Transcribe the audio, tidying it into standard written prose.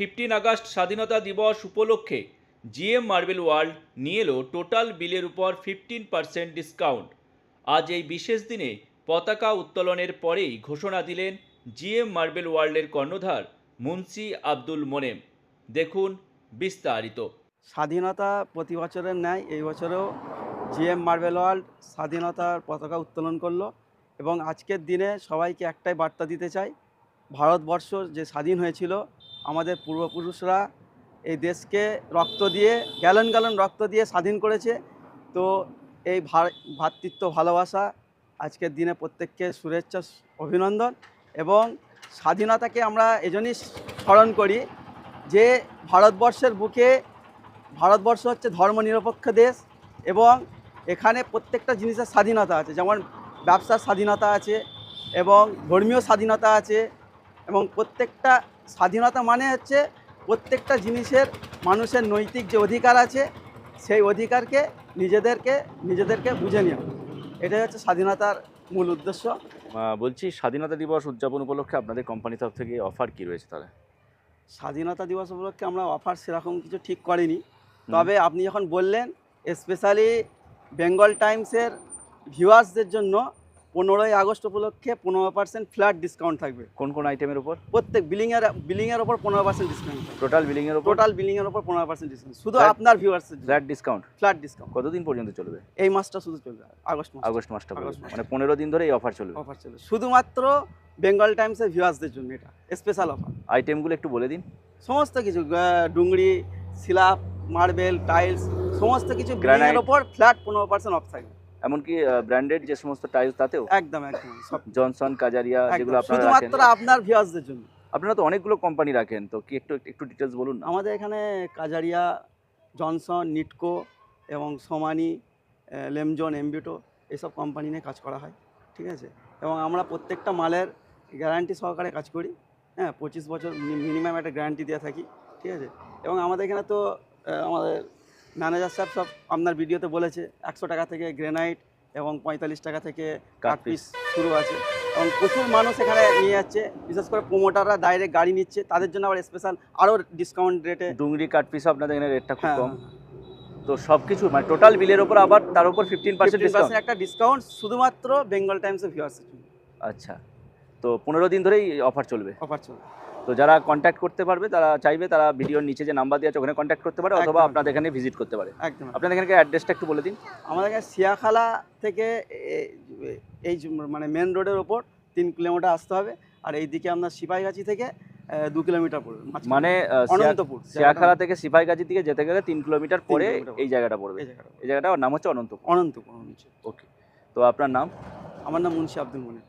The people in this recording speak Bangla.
15 আগস্ট স্বাধীনতা দিবস উপলক্ষে জিএম মার্বেল ওয়ার্ল্ড নিয়ে এলো টোটাল বিলের উপর 15% ডিসকাউন্ট। আজ এই বিশেষ দিনে পতাকা উত্তোলনের পরেই ঘোষণা দিলেন জিএম মার্বেল ওয়ার্ল্ডের কর্ণধার মুন্সি আব্দুল মোনেম। দেখুন বিস্তারিত। স্বাধীনতা প্রতি বছরের ন্যায় এই বছরেও জিএম মার্বেল ওয়ার্ল্ড স্বাধীনতার পতাকা উত্তোলন করলো এবং আজকের দিনে সবাইকে একটাই বার্তা দিতে চাই, ভারতবর্ষ যে স্বাধীন হয়েছিল, আমাদের পূর্বপুরুষরা এই দেশকে রক্ত দিয়ে গ্যালন গ্যালন রক্ত দিয়ে স্বাধীন করেছে। তো এই ভ্রাতৃত্ব ভালোবাসা আজকের দিনে প্রত্যেককে শুভেচ্ছা অভিনন্দন। এবং স্বাধীনতাকে আমরা এজন্যই স্মরণ করি যে ভারতবর্ষের বুকে ভারতবর্ষ হচ্ছে ধর্মনিরপেক্ষ দেশ এবং এখানে প্রত্যেকটা জিনিসের স্বাধীনতা আছে, যেমন ব্যবসার স্বাধীনতা আছে এবং ধর্মীয় স্বাধীনতা আছে। এবং প্রত্যেকটা স্বাধীনতা মানে হচ্ছে প্রত্যেকটা জিনিসের মানুষের নৈতিক যে অধিকার আছে সেই অধিকারকে নিজেদেরকে বুঝে নেওয়া, এটাই হচ্ছে স্বাধীনতার মূল উদ্দেশ্য। বলছি, স্বাধীনতা দিবস উদযাপন উপলক্ষে আপনাদের কোম্পানি তরফ থেকে অফার কি রয়েছে? তাহলে স্বাধীনতা দিবস উপলক্ষে আমরা অফার সেরকম কিছু ঠিক করিনি, তবে আপনি যখন বললেন স্পেশালি বেঙ্গল টাইমসের ভিউয়ার্সদের জন্য 15ই আগস্ট উপলক্ষে 15% ফ্ল্যাট ডিসকাউন্ট থাকবে। কোন কোন আইটেমের উপর? প্রত্যেক বিলিংয়ের ওপর 15% ডিসকাউন্ট। টোটাল বিলিংয়ের উপর? টোটাল বিলিংয়ের ওপর 15% ডিসকাউন্ট, শুধু আপনার ভিউয়ার্সের ফ্ল্যাট ডিসকাউন্ট। ফ্ল্যাট ডিসকাউন্ট কতদিন পর্যন্ত চলবে? এই মাসটা শুধু চলবে, আগস্ট মাসটা মানে 15 দিন ধরে এই অফার চলবে। শুধুমাত্র বেঙ্গল টাইমসের ভিউয়ার্সদের জন্য এটা স্পেশাল অফার। আইটেমগুলো একটু বলে দিন। সমস্ত কিছু ডুংরি, স্ল্যাব, মার্বেল, টাইলস, সমস্ত কিছু বিলিংয়ের ওপর ফ্ল্যাট 15% অফ থাকবে। এমনকি ব্র্যান্ডেড যে সমস্ত টাইলস তাতেও? একদম সব জনসন, কাজারিয়া, যেগুলো আপনারা শুধুমাত্র আপনার ভিউয়ার্সদের জন্য। আপনারা তো অনেকগুলো কোম্পানি রাখেন, তো কি একটু ডিটেলস বলুন না। আমাদের এখানে কাজারিয়া, জনসন, নিটকো এবং সোমানি, লেমজন, এমবিটো এইসব কোম্পানি নিয়ে কাজ করা হয়, ঠিক আছে। এবং আমরা প্রত্যেকটা মালের গ্যারান্টি সহকারে কাজ করি। হ্যাঁ, 25 বছর মিনিমাম একটা গ্যারান্টি দিয়ে থাকি, ঠিক আছে। এবং আমাদের এখানে তো আমাদের ম্যানেজার সাহেব সব আপনার ভিডিওতে বলেছে 100 টাকা থেকে গ্রেনাইট এবং 45 টাকা থেকে কাঠপিস শুরু আছে। এবং প্রচুর মানুষ এখানে নিয়ে যাচ্ছে, বিশেষ করে প্রোমোটাররা ডাইরেক্ট গাড়ি নিচ্ছে, তাদের জন্য আবার স্পেশাল আরও ডিসকাউন্ট রেটে। ডুংরি কাঠপিস আপনাদের এখানে রেটটা খুব কম। তো সব কিছু মানে টোটাল বিলের উপর আবার তার উপর 15% একটা ডিসকাউন্ট শুধুমাত্র বেঙ্গল টাইমসের ভিউয়ার্সের জন্য। আচ্ছা, তো 15 দিন ধরেই অফার চলবে? অফার চলবে। তো যারা কন্ট্যাক্ট করতে পারবে, তারা চাইবে তারা ভিডিওর নিচে যে নাম্বার দেওয়া আছে ওখানে কন্ট্যাক্ট করতে পারে, অথবা আপনাদের এখানে ভিজিট করতে পারে। একদম। আপনাদের এখানে অ্যাড্রেসটা একটু বলে দিন। আমাদের এখানে সিয়াখালা থেকে এই মানে মেন রোডের ওপর 3 কিলোমিটার আসতে হবে, আর এইদিকে আপনার সিপাহীগাছি থেকে 2 কিলোমিটার পড়বে। মানে অনন্তপুর, সিয়াখালা থেকে সিপাহীগাছি দিকে যেতে গেলে 3 কিলোমিটার পরে এই জায়গাটা পড়বে। এই জায়গাটার নাম হচ্ছে অনন্তপুর। অনন্তপুর। ওকে, তো আপনার নাম? আমার নাম মুন্সি আব্দুল মোনেম।